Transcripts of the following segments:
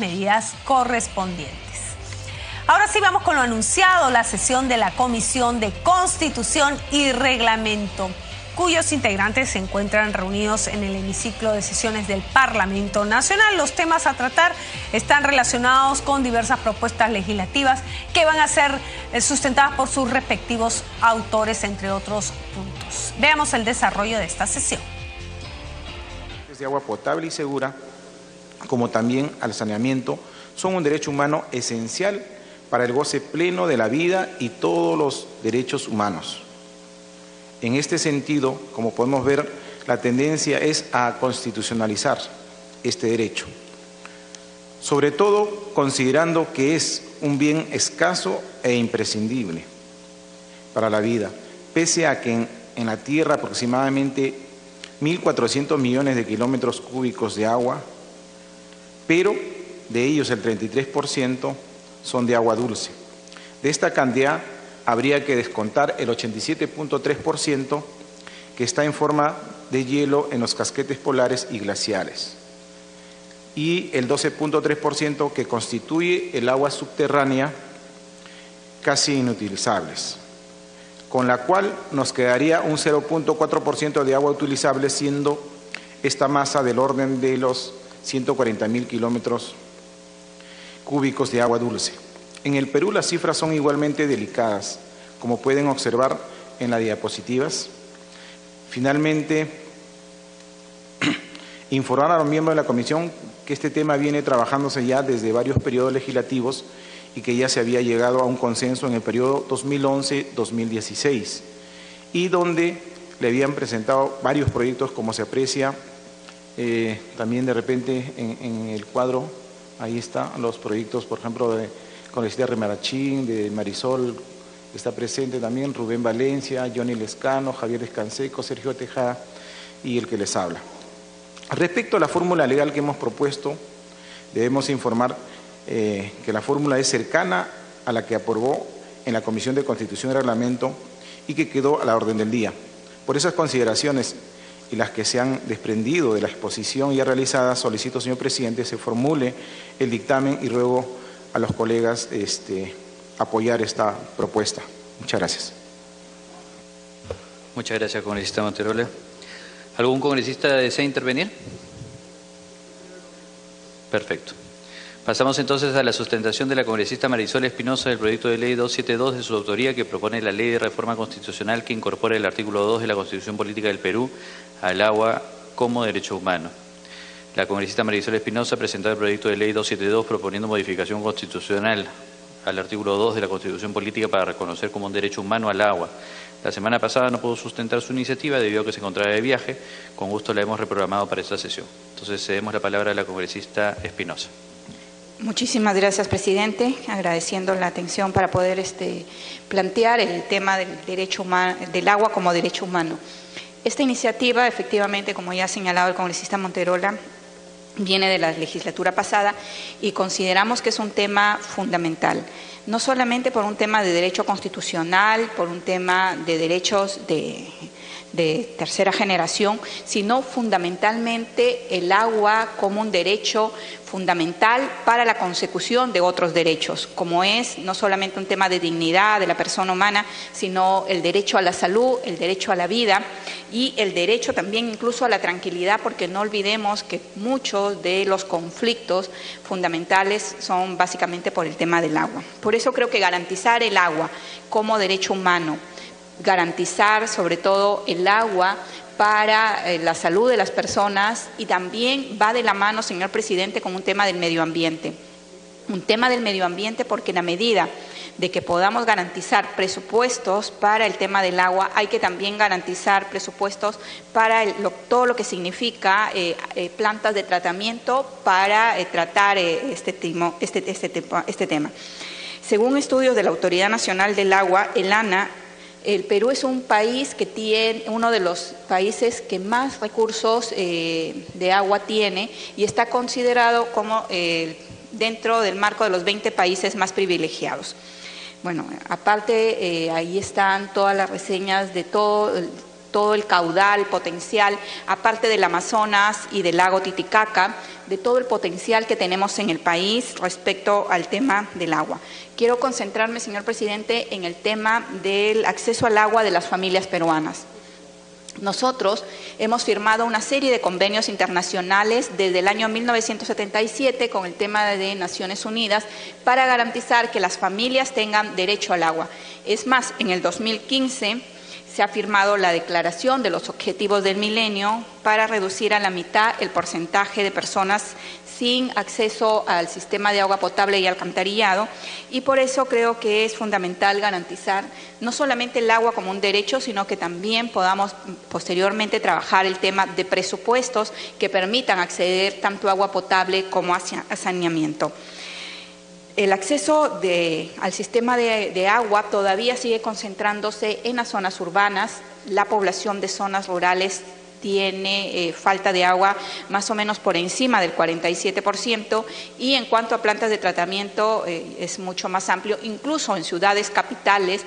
medidas correspondientes. Ahora sí vamos con lo anunciado, la sesión de la Comisión de Constitución y Reglamento, cuyos integrantes se encuentran reunidos en el hemiciclo de sesiones del Parlamento Nacional. Los temas a tratar están relacionados con diversas propuestas legislativas que van a ser sustentadas por sus respectivos autores, entre otros puntos. Veamos el desarrollo de esta sesión. De agua potable y segura, como también al saneamiento, son un derecho humano esencial para el goce pleno de la vida y todos los derechos humanos. En este sentido, como podemos ver, la tendencia es a constitucionalizar este derecho, sobre todo considerando que es un bien escaso e imprescindible para la vida, pese a que en la Tierra aproximadamente 1.400 millones de kilómetros cúbicos de agua, pero de ellos el 33% son de agua dulce. De esta cantidad habría que descontar el 87.3% que está en forma de hielo en los casquetes polares y glaciares, y el 12.3% que constituye el agua subterránea casi inutilizables, con la cual nos quedaría un 0.4% de agua utilizable, siendo esta masa del orden de los 140.000 kilómetros cúbicos de agua dulce. En el Perú las cifras son igualmente delicadas, como pueden observar en las diapositivas. Finalmente, informar a los miembros de la Comisión que este tema viene trabajándose ya desde varios periodos legislativos y que ya se había llegado a un consenso en el periodo 2011-2016, y donde le habían presentado varios proyectos, como se aprecia también de repente en el cuadro. Ahí están los proyectos, por ejemplo, de Congresista Remarachín, de Marisol, está presente también Rubén Valencia, Johnny Lescano, Javier Escanseco, Sergio Tejada y el que les habla. Respecto a la fórmula legal que hemos propuesto, debemos informar que la fórmula es cercana a la que aprobó en la Comisión de Constitución y Reglamento y que quedó a la orden del día. Por esas consideraciones y las que se han desprendido de la exposición ya realizada, solicito, señor presidente, se formule el dictamen y ruego a los colegas apoyar esta propuesta. Muchas gracias. Muchas gracias, congresista Manterola. ¿Algún congresista desea intervenir? Perfecto. Pasamos entonces a la sustentación de la congresista Marisol Espinosa del proyecto de ley 272 de su autoría, que propone la ley de reforma constitucional que incorpora el artículo 2 de la Constitución Política del Perú al agua como derecho humano. La congresista Marisol Espinosa presentó el proyecto de ley 272 proponiendo modificación constitucional al artículo 2 de la Constitución Política para reconocer como un derecho humano al agua. La semana pasada no pudo sustentar su iniciativa debido a que se encontraba de viaje. Con gusto la hemos reprogramado para esta sesión. Entonces cedemos la palabra a la congresista Espinosa. Muchísimas gracias, presidente. Agradeciendo la atención para poder plantear el tema del derecho humano, del agua como derecho humano. Esta iniciativa, efectivamente, como ya ha señalado el congresista Manterola, viene de la legislatura pasada y consideramos que es un tema fundamental, no solamente por un tema de derecho constitucional, por un tema de derechos de tercera generación, sino fundamentalmente el agua como un derecho fundamental para la consecución de otros derechos, como es no solamente un tema de dignidad de la persona humana, sino el derecho a la salud, el derecho a la vida y el derecho también incluso a la tranquilidad, porque no olvidemos que muchos de los conflictos fundamentales son básicamente por el tema del agua. Por eso creo que garantizar el agua como derecho humano, garantizar sobre todo el agua para la salud de las personas, y también va de la mano, señor presidente, con un tema del medio ambiente. Un tema del medio ambiente porque en la medida de que podamos garantizar presupuestos para el tema del agua, hay que también garantizar presupuestos para todo lo que significa plantas de tratamiento para tratar este tema. Según estudios de la Autoridad Nacional del Agua, el ANA, el Perú es un país que tiene, uno de los países que más recursos de agua tiene y está considerado como dentro del marco de los 20 países más privilegiados. Bueno, aparte ahí están todas las reseñas de todo todo el caudal potencial, aparte del Amazonas y del lago Titicaca, de todo el potencial que tenemos en el país respecto al tema del agua. Quiero concentrarme, señor presidente, en el tema del acceso al agua de las familias peruanas. Nosotros hemos firmado una serie de convenios internacionales desde el año 1977 con el tema de Naciones Unidas para garantizar que las familias tengan derecho al agua. Es más, en el 2015 se ha firmado la Declaración de los Objetivos del Milenio para reducir a la mitad el porcentaje de personas sin acceso al sistema de agua potable y alcantarillado, y por eso creo que es fundamental garantizar no solamente el agua como un derecho, sino que también podamos posteriormente trabajar el tema de presupuestos que permitan acceder tanto a agua potable como a saneamiento. El acceso al sistema de agua todavía sigue concentrándose en las zonas urbanas. La población de zonas rurales tiene falta de agua más o menos por encima del 47%, y en cuanto a plantas de tratamiento es mucho más amplio, incluso en ciudades capitales,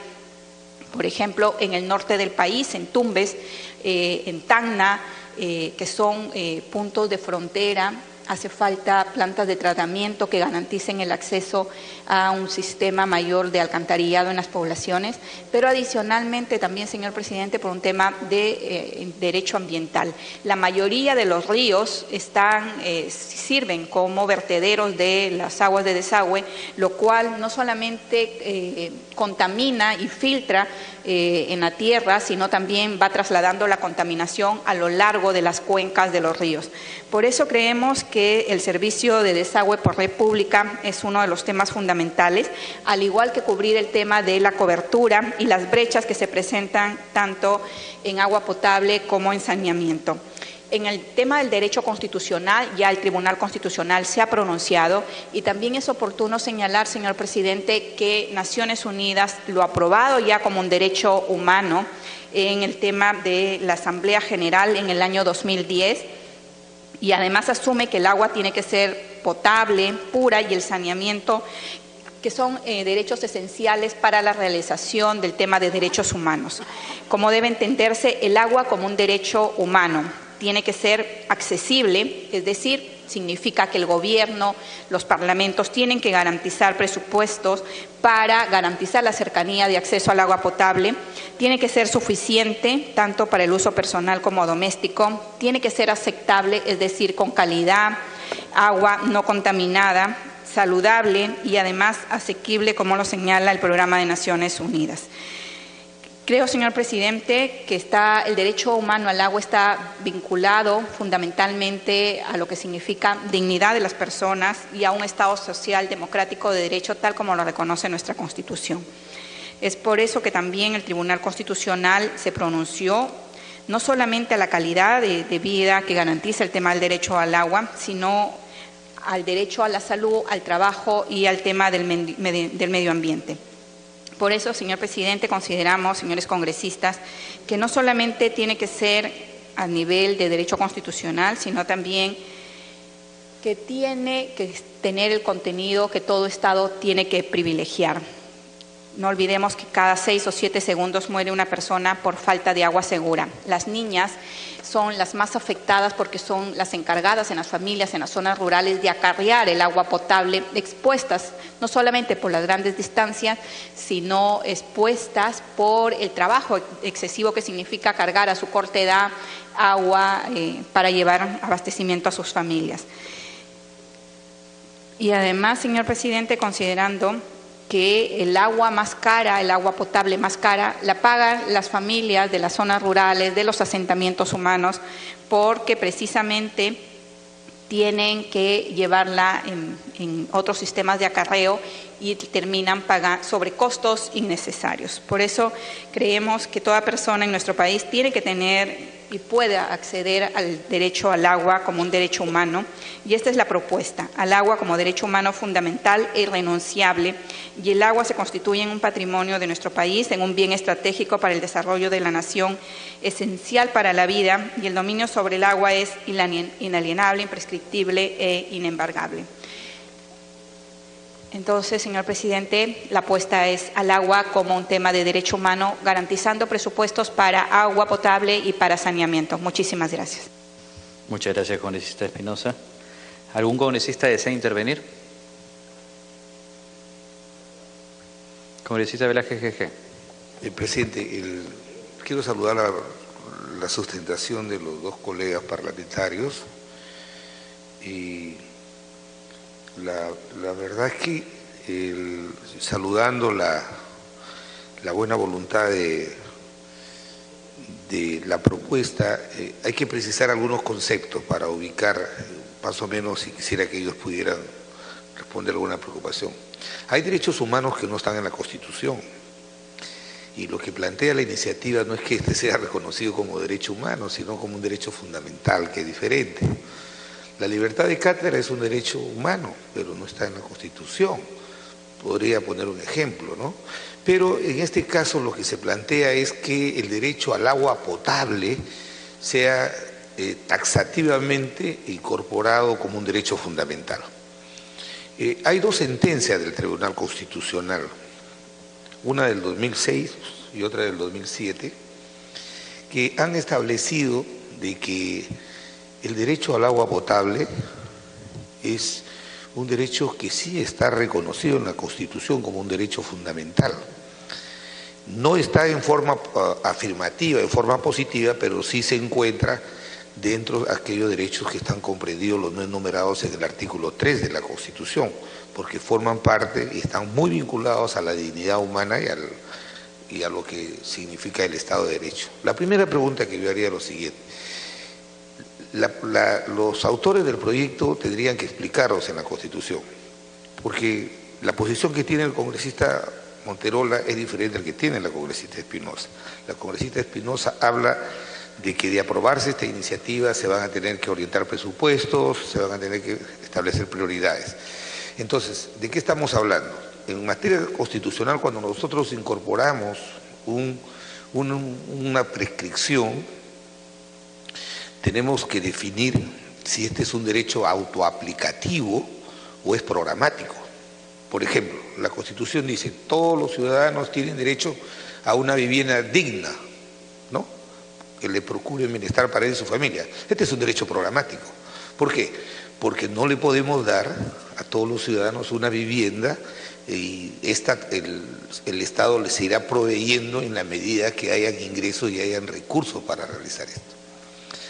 por ejemplo, en el norte del país, en Tumbes, en Tacna, que son puntos de frontera. Hace falta plantas de tratamiento que garanticen el acceso a un sistema mayor de alcantarillado en las poblaciones, pero adicionalmente también, señor presidente, por un tema de derecho ambiental. La mayoría de los ríos sirven como vertederos de las aguas de desagüe, lo cual no solamente contamina y filtra en la tierra, sino también va trasladando la contaminación a lo largo de las cuencas de los ríos. Por eso creemos que el servicio de desagüe por red pública es uno de los temas fundamentales, al igual que cubrir el tema de la cobertura y las brechas que se presentan tanto en agua potable como en saneamiento. En el tema del derecho constitucional, ya el Tribunal Constitucional se ha pronunciado, y también es oportuno señalar, señor presidente, que Naciones Unidas lo ha aprobado ya como un derecho humano en el tema de la Asamblea General en el año 2010, y además asume que el agua tiene que ser potable, pura, y el saneamiento, que son derechos esenciales para la realización del tema de derechos humanos. Como debe entenderse el agua como un derecho humano, tiene que ser accesible, es decir, significa que el gobierno, los parlamentos tienen que garantizar presupuestos para garantizar la cercanía de acceso al agua potable, tiene que ser suficiente tanto para el uso personal como doméstico, tiene que ser aceptable, es decir, con calidad, agua no contaminada, saludable y además asequible, como lo señala el Programa de Naciones Unidas. Creo, señor presidente, que el derecho humano al agua está vinculado fundamentalmente a lo que significa dignidad de las personas y a un Estado social democrático de derecho, tal como lo reconoce nuestra Constitución. Es por eso que también el Tribunal Constitucional se pronunció no solamente a la calidad de vida que garantiza el tema del derecho al agua, sino al derecho a la salud, al trabajo y al tema del medio ambiente. Por eso, señor presidente, consideramos, señores congresistas, que no solamente tiene que ser a nivel de derecho constitucional, sino también que tiene que tener el contenido que todo Estado tiene que privilegiar. No olvidemos que cada 6 o 7 segundos muere una persona por falta de agua segura. Las niñas son las más afectadas porque son las encargadas en las familias, en las zonas rurales, de acarrear el agua potable, expuestas no solamente por las grandes distancias, sino expuestas por el trabajo excesivo que significa cargar a su corta edad agua para llevar abastecimiento a sus familias. Y además, señor presidente, considerando que el agua más cara, el agua potable más cara, la pagan las familias de las zonas rurales, de los asentamientos humanos, porque precisamente tienen que llevarla en otros sistemas de acarreo y terminan pagando sobre costos innecesarios. Por eso creemos que toda persona en nuestro país tiene que tener y pueda acceder al derecho al agua como un derecho humano, y esta es la propuesta, al agua como derecho humano fundamental e irrenunciable, y el agua se constituye en un patrimonio de nuestro país, en un bien estratégico para el desarrollo de la nación, esencial para la vida, y el dominio sobre el agua es inalienable, imprescriptible e inembargable. Entonces, señor presidente, la apuesta es al agua como un tema de derecho humano, garantizando presupuestos para agua potable y para saneamiento. Muchísimas gracias. Muchas gracias, congresista Espinosa. ¿Algún congresista desea intervenir? Congresista Velázquez GG. Presidente, quiero saludar a la sustentación de los dos colegas parlamentarios y la verdad es que saludando la buena voluntad de la propuesta, hay que precisar algunos conceptos para ubicar más o menos, si quisiera que ellos pudieran responder alguna preocupación. Hay derechos humanos que no están en la Constitución y lo que plantea la iniciativa no es que este sea reconocido como derecho humano, sino como un derecho fundamental, que es diferente. La libertad de cátedra es un derecho humano, pero no está en la Constitución. Podría poner un ejemplo, ¿no? Pero en este caso lo que se plantea es que el derecho al agua potable sea taxativamente incorporado como un derecho fundamental. Hay dos sentencias del Tribunal Constitucional, una del 2006 y otra del 2007, que han establecido de que el derecho al agua potable es un derecho que sí está reconocido en la Constitución como un derecho fundamental. No está en forma afirmativa, en forma positiva, pero sí se encuentra dentro de aquellos derechos que están comprendidos, los no enumerados en el artículo 3 de la Constitución, porque forman parte y están muy vinculados a la dignidad humana y a lo que significa el Estado de Derecho. La primera pregunta que yo haría es lo siguiente. Los autores del proyecto tendrían que explicarlos en la Constitución, porque la posición que tiene el congresista Monterola es diferente al que tiene la congresista Espinosa. La congresista Espinosa habla de que de aprobarse esta iniciativa se van a tener que orientar presupuestos, se van a tener que establecer prioridades. Entonces, ¿de qué estamos hablando? En materia constitucional, cuando nosotros incorporamos una prescripción, tenemos que definir si este es un derecho autoaplicativo o es programático. Por ejemplo, la Constitución dice, todos los ciudadanos tienen derecho a una vivienda digna, ¿no?, que le procure bienestar para él y su familia. Este es un derecho programático. ¿Por qué? Porque no le podemos dar a todos los ciudadanos una vivienda y el Estado les irá proveyendo en la medida que hayan ingresos y hayan recursos para realizar esto.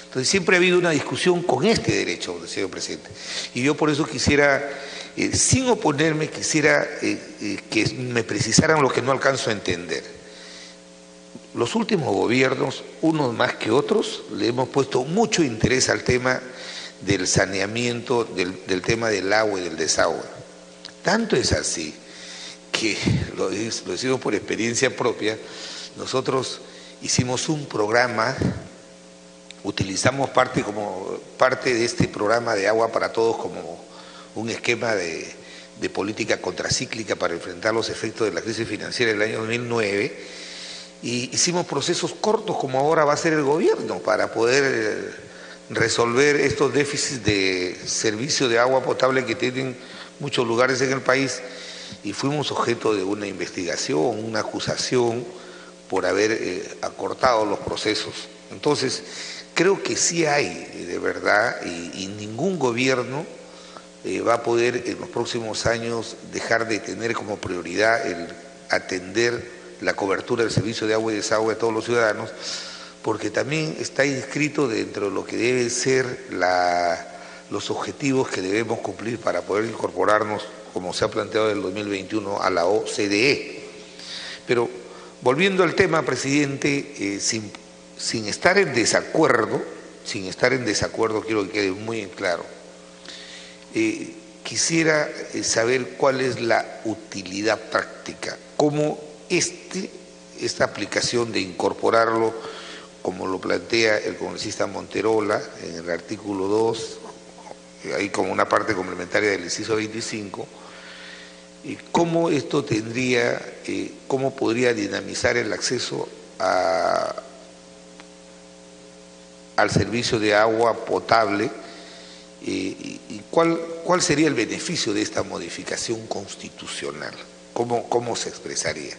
Entonces siempre ha habido una discusión con este derecho, señor presidente. Y yo por eso quisiera, sin oponerme, quisiera que me precisaran lo que no alcanzo a entender. Los últimos gobiernos, unos más que otros, le hemos puesto mucho interés al tema del saneamiento, del tema del agua y del desagüe. Tanto es así que, lo decimos por experiencia propia, nosotros hicimos un programa, utilizamos parte de este programa de Agua para Todos como un esquema de política contracíclica para enfrentar los efectos de la crisis financiera del año 2009, y hicimos procesos cortos como ahora va a ser el gobierno para poder resolver estos déficits de servicio de agua potable que tienen muchos lugares en el país, y fuimos objeto de una investigación, una acusación por haber acortado los procesos. Entonces, creo que sí hay, de verdad, y ningún gobierno va a poder en los próximos años dejar de tener como prioridad el atender la cobertura del servicio de agua y desagüe a todos los ciudadanos, porque también está inscrito dentro de lo que deben ser los objetivos que debemos cumplir para poder incorporarnos, como se ha planteado en el 2021, a la OCDE. Pero volviendo al tema, presidente, sin estar en desacuerdo, quiero que quede muy claro, quisiera saber cuál es la utilidad práctica, cómo esta aplicación de incorporarlo, como lo plantea el congresista Monterola en el artículo 2, ahí como una parte complementaria del inciso 25, cómo esto tendría, cómo podría dinamizar el acceso al servicio de agua potable ¿Y cuál sería el beneficio de esta modificación constitucional? ¿Cómo se expresaría?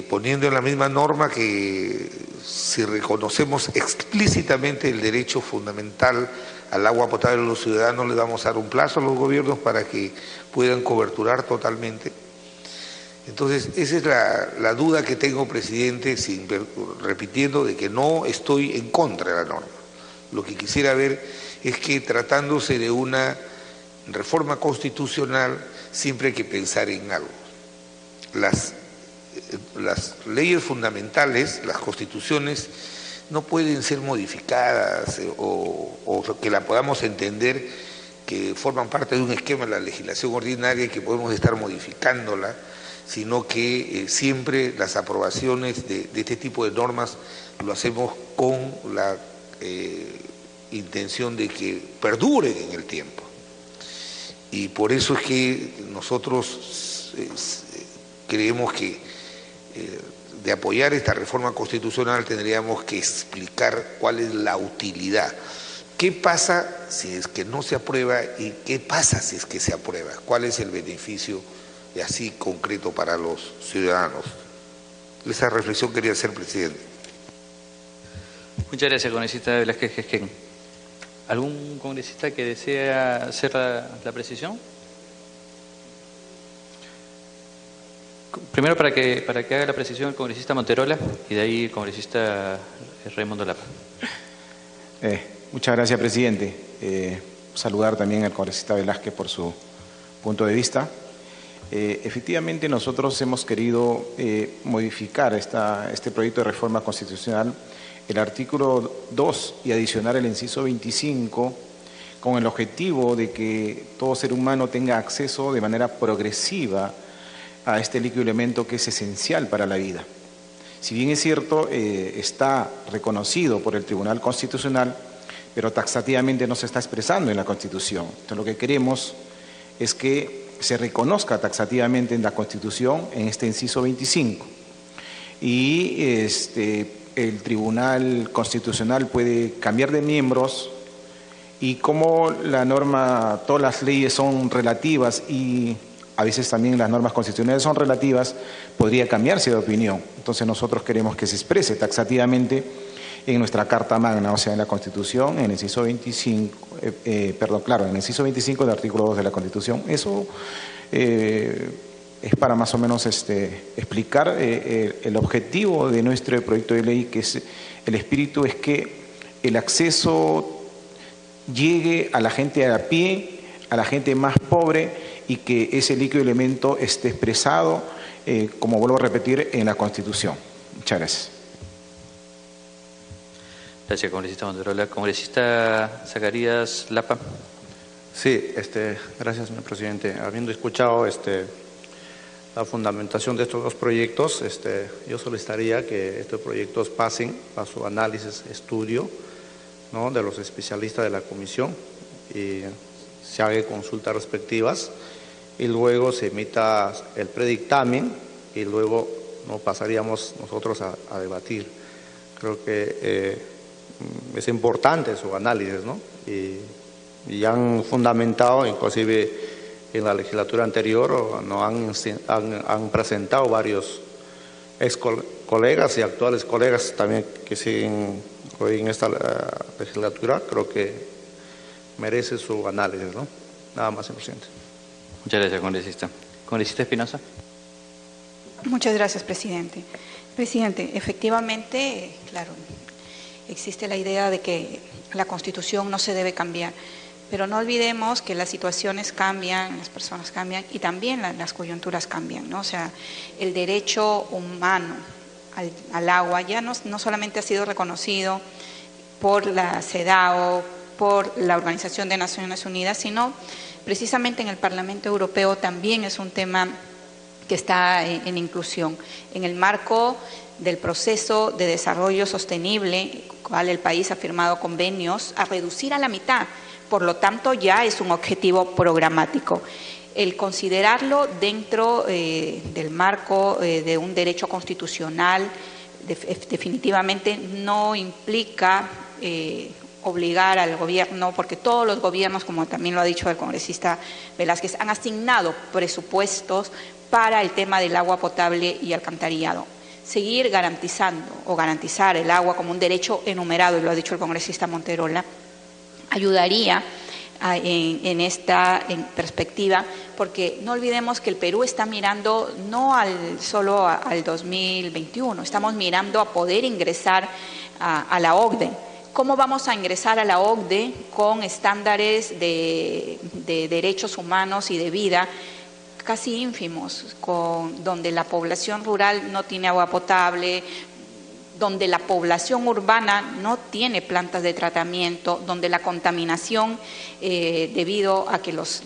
Poniendo en la misma norma que si reconocemos explícitamente el derecho fundamental al agua potable a los ciudadanos, le vamos a dar un plazo a los gobiernos para que puedan coberturar totalmente. Entonces, esa es la duda que tengo, presidente, repitiendo de que no estoy en contra de la norma. Lo que quisiera ver es que tratándose de una reforma constitucional, siempre hay que pensar en algo. Las leyes fundamentales, las constituciones, no pueden ser modificadas o que la podamos entender que forman parte de un esquema de la legislación ordinaria y que podemos estar modificándola, sino que siempre las aprobaciones de este tipo de normas lo hacemos con la intención de que perduren en el tiempo. Y por eso es que nosotros creemos que de apoyar esta reforma constitucional tendríamos que explicar cuál es la utilidad. ¿Qué pasa si es que no se aprueba y qué pasa si es que se aprueba? ¿Cuál es el beneficio así concreto para los ciudadanos? Esa reflexión quería hacer, presidente. Muchas gracias, congresista Velázquez Gesquén. ¿Algún congresista que desea hacer la precisión? Primero para que haga la precisión el congresista Monterola y de ahí el congresista Raimundo Lapa. Muchas gracias, presidente. Saludar también al congresista Velázquez por su punto de vista. Efectivamente, nosotros hemos querido modificar este proyecto de reforma constitucional, el artículo 2 y adicionar el inciso 25 con el objetivo de que todo ser humano tenga acceso de manera progresiva a este líquido elemento que es esencial para la vida. Si bien es cierto, está reconocido por el Tribunal Constitucional, pero taxativamente no se está expresando en la Constitución. Entonces lo que queremos es que se reconozca taxativamente en la Constitución, en este inciso 25. Y el Tribunal Constitucional puede cambiar de miembros y como la norma, todas las leyes son relativas y a veces también las normas constitucionales son relativas, podría cambiarse de opinión. Entonces nosotros queremos que se exprese taxativamente en nuestra Carta Magna, o sea, en la Constitución, en el inciso 25, en el inciso 25 del artículo 2 de la Constitución. Eso es para más o menos explicar el objetivo de nuestro proyecto de ley, que es el espíritu es que el acceso llegue a la gente a pie, a la gente más pobre, y que ese líquido elemento esté expresado, como vuelvo a repetir, en la Constitución. Muchas gracias. Gracias, congresista Monterola. Congresista Zacarías Lapa. Sí, gracias, señor presidente. Habiendo escuchado la fundamentación de estos dos proyectos, yo solicitaría que estos proyectos pasen a su análisis, estudio, ¿no?, de los especialistas de la comisión y se haga consultas respectivas y luego se emita el predictamen y luego no pasaríamos nosotros a debatir. Creo que es importante su análisis, ¿no? Y han fundamentado, inclusive en la legislatura anterior, no han presentado varios ex colegas y actuales colegas también que siguen hoy en esta legislatura. Creo que merece su análisis, ¿no? Nada más, señor presidente. Muchas gracias, congresista. Congresista Espinosa. Muchas gracias, presidente. Presidente, efectivamente, claro, existe la idea de que la Constitución no se debe cambiar, pero no olvidemos que las situaciones cambian, las personas cambian y también las coyunturas cambian, ¿no? O sea, el derecho humano al agua ya no solamente ha sido reconocido por la CEDAW, por la Organización de Naciones Unidas, sino precisamente en el Parlamento Europeo también es un tema que está en inclusión. En el marco del proceso de desarrollo sostenible, cual el país ha firmado convenios a reducir a la mitad, por lo tanto ya es un objetivo programático. El considerarlo dentro del marco de un derecho constitucional definitivamente no implica obligar al gobierno, porque todos los gobiernos, como también lo ha dicho el congresista Velázquez, han asignado presupuestos para el tema del agua potable y alcantarillado. Seguir garantizando o garantizar el agua como un derecho enumerado, y lo ha dicho el congresista Monterola, ayudaría en esta perspectiva, porque no olvidemos que el Perú está mirando no solo al 2021, estamos mirando a poder ingresar a la OCDE. ¿Cómo vamos a ingresar a la OCDE con estándares de derechos humanos y de vida casi ínfimos, donde la población rural no tiene agua potable, donde la población urbana no tiene plantas de tratamiento, donde la contaminación debido a que los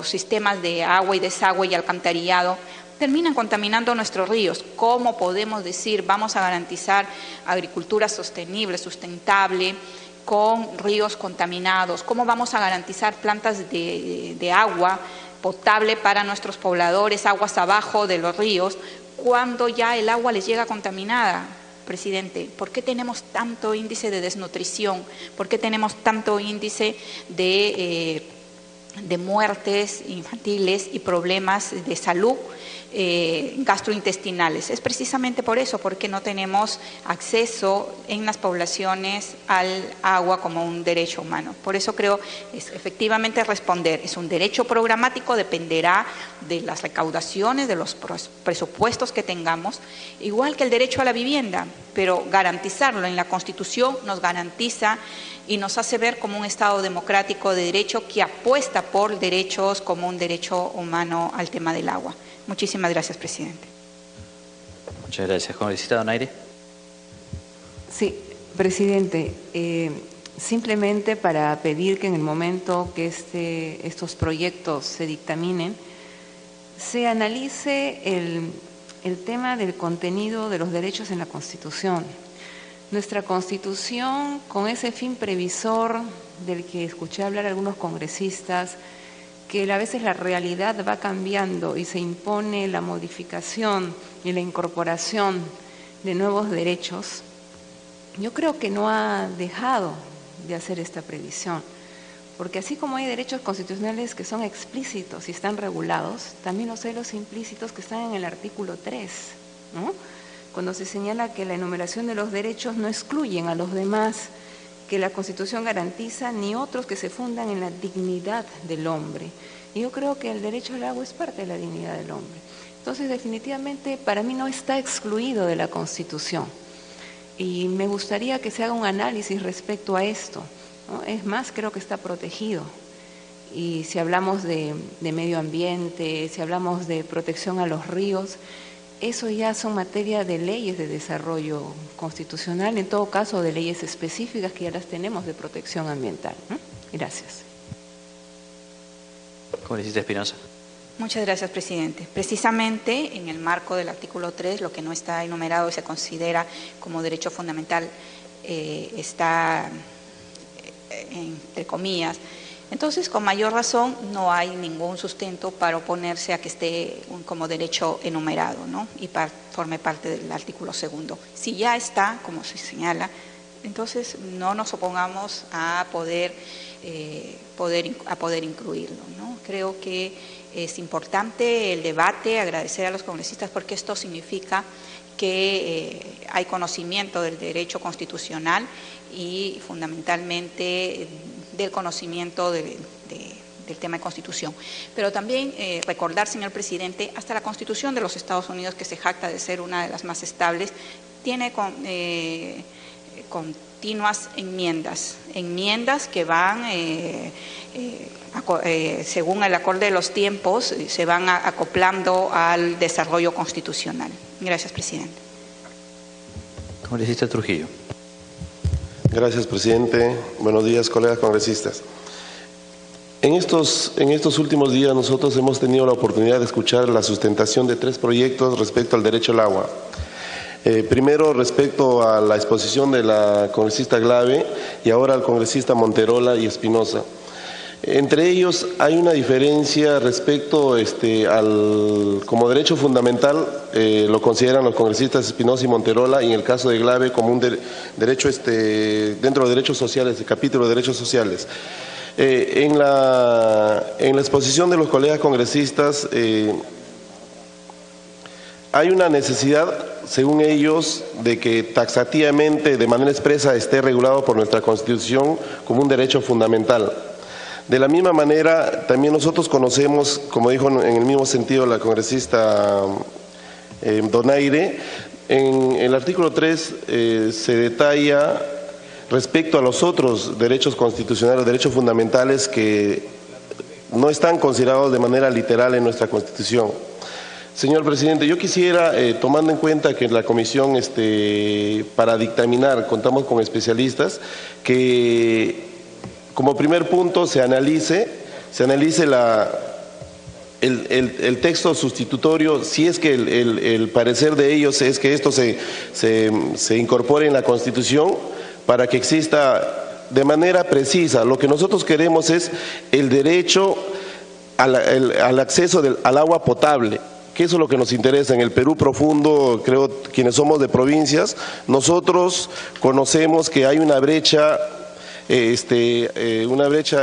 sistemas de agua y desagüe y alcantarillado terminan contaminando nuestros ríos? ¿Cómo podemos decir vamos a garantizar agricultura sostenible, sustentable, con ríos contaminados? ¿Cómo vamos a garantizar plantas de agua potable para nuestros pobladores, aguas abajo de los ríos, cuando ya el agua les llega contaminada? Presidente, ¿por qué tenemos tanto índice de desnutrición? ¿Por qué tenemos tanto índice de muertes infantiles y problemas de salud gastrointestinales? Es precisamente por eso, porque no tenemos acceso en las poblaciones al agua como un derecho humano. Por eso creo es efectivamente responder, es un derecho programático, dependerá de las recaudaciones, de los presupuestos que tengamos, igual que el derecho a la vivienda, pero garantizarlo en la Constitución nos garantiza y nos hace ver como un Estado democrático de derecho que apuesta por derechos como un derecho humano al tema del agua. Muchísimas gracias, presidente. Muchas gracias. Congresista Donaire. Sí, presidente, simplemente para pedir que en el momento que estos proyectos se dictaminen, se analice el tema del contenido de los derechos en la Constitución. Nuestra Constitución, con ese fin previsor del que escuché hablar a algunos congresistas, que a veces la realidad va cambiando y se impone la modificación y la incorporación de nuevos derechos, yo creo que no ha dejado de hacer esta previsión, porque así como hay derechos constitucionales que son explícitos y están regulados, también los hay los implícitos que están en el artículo 3, ¿no? Cuando se señala que la enumeración de los derechos no excluyen a los demás, que la Constitución garantiza, ni otros que se fundan en la dignidad del hombre. Y yo creo que el derecho al agua es parte de la dignidad del hombre. Entonces, definitivamente, para mí no está excluido de la Constitución. Y me gustaría que se haga un análisis respecto a esto, ¿no? Es más, creo que está protegido. Y si hablamos de medio ambiente, si hablamos de protección a los ríos, eso ya son materia de leyes de desarrollo constitucional, en todo caso de leyes específicas que ya las tenemos de protección ambiental. Gracias. Congresista Espinosa. Muchas gracias, presidente. Precisamente en el marco del artículo 3, lo que no está enumerado y se considera como derecho fundamental está, entre comillas. Entonces, con mayor razón, no hay ningún sustento para oponerse a que esté como derecho enumerado, ¿no? Y forme parte del artículo 2. Si ya está, como se señala, entonces no nos opongamos a poder incluirlo, ¿no? Creo que es importante el debate, agradecer a los congresistas porque esto significa que hay conocimiento del derecho constitucional y fundamentalmente del conocimiento del tema de Constitución. Pero también recordar, señor presidente, hasta la Constitución de los Estados Unidos, que se jacta de ser una de las más estables, tiene continuas enmiendas que van, según el acorde de los tiempos, se van acoplando al desarrollo constitucional. Gracias, presidente. Congresista Trujillo. Gracias, presidente. Buenos días, colegas congresistas. En estos últimos días nosotros hemos tenido la oportunidad de escuchar la sustentación de 3 proyectos respecto al derecho al agua. Primero, respecto a la exposición de la congresista Glave y ahora al congresista Monterola y Espinosa. Entre ellos hay una diferencia respecto como derecho fundamental, lo consideran los congresistas Espinosa y Monterola, y en el caso de Glave como un derecho dentro de derechos sociales, el capítulo de derechos sociales. En la exposición de los colegas congresistas hay una necesidad, según ellos, de que taxativamente, de manera expresa, esté regulado por nuestra Constitución como un derecho fundamental. De la misma manera, también nosotros conocemos, como dijo en el mismo sentido la congresista Donaire, en el artículo 3 se detalla respecto a los otros derechos constitucionales, derechos fundamentales que no están considerados de manera literal en nuestra Constitución. Señor presidente, yo quisiera, tomando en cuenta que en la comisión para dictaminar contamos con especialistas, que como primer punto se analice el texto sustitutorio, si es que el parecer de ellos es que esto se incorpore en la Constitución para que exista de manera precisa. Lo que nosotros queremos es el derecho al acceso al agua potable, que eso es lo que nos interesa. En el Perú profundo, creo, quienes somos de provincias, nosotros conocemos que hay una brecha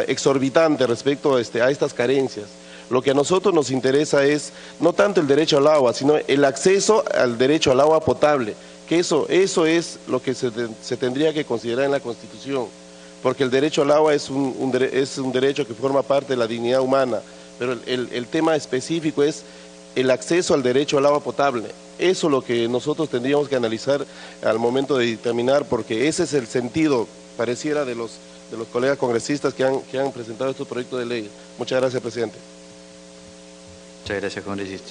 exorbitante respecto a estas carencias. Lo que a nosotros nos interesa es no tanto el derecho al agua, sino el acceso al derecho al agua potable, que eso es lo que se tendría que considerar en la Constitución, porque el derecho al agua es un derecho que forma parte de la dignidad humana, pero el tema específico es el acceso al derecho al agua potable. Eso es lo que nosotros tendríamos que analizar al momento de dictaminar, porque ese es el sentido, pareciera, de los colegas congresistas que han presentado estos proyectos de ley. Muchas gracias, presidente. Muchas gracias, congresista.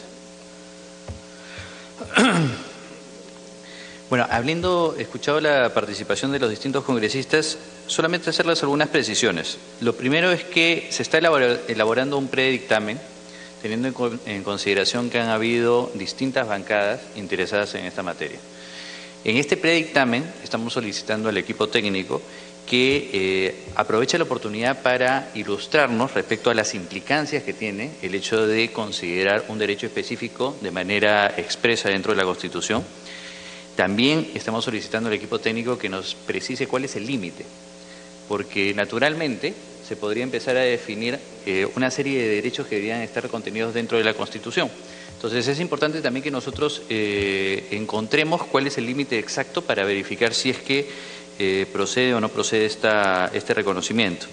Bueno, habiendo escuchado la participación de los distintos congresistas, solamente hacerles algunas precisiones. Lo primero es que se está elaborando un predictamen, teniendo en consideración que han habido distintas bancadas interesadas en esta materia. En este predictamen estamos solicitando al equipo técnico que aproveche la oportunidad para ilustrarnos respecto a las implicancias que tiene el hecho de considerar un derecho específico de manera expresa dentro de la Constitución. También estamos solicitando al equipo técnico que nos precise cuál es el límite, porque naturalmente se podría empezar a definir una serie de derechos que deberían estar contenidos dentro de la Constitución. Entonces es importante también que nosotros encontremos cuál es el límite exacto para verificar si es que procede o no procede este reconocimiento.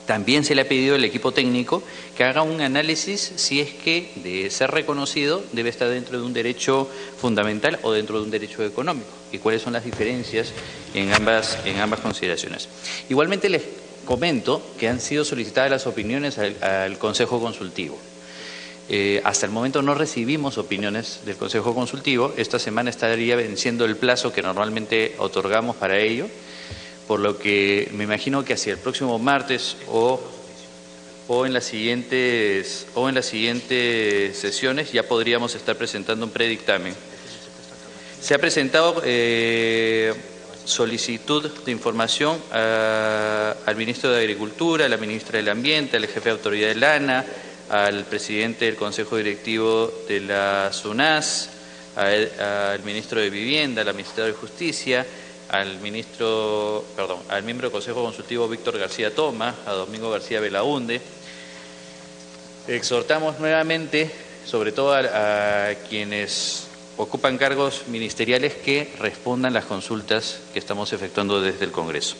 También se le ha pedido al equipo técnico que haga un análisis si es que de ser reconocido debe estar dentro de un derecho fundamental o dentro de un derecho económico y cuáles son las diferencias en ambas consideraciones. Igualmente les comento que han sido solicitadas las opiniones al Consejo Consultivo. Hasta el momento no recibimos opiniones del Consejo Consultivo. Esta semana estaría venciendo el plazo que normalmente otorgamos para ello, por lo que me imagino que hacia el próximo martes o en las siguientes sesiones ya podríamos estar presentando un predictamen. Se ha presentado solicitud de información al Ministro de Agricultura, a la Ministra del Ambiente, al jefe de autoridad del ANA, al presidente del Consejo Directivo de la SUNAS, al Ministro de Vivienda, a la Ministra de Justicia, al miembro del Consejo Consultivo Víctor García Toma, a Domingo García Belaunde. Exhortamos nuevamente, sobre todo a quienes ocupan cargos ministeriales, que respondan las consultas que estamos efectuando desde el Congreso.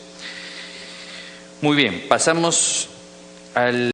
Muy bien, pasamos al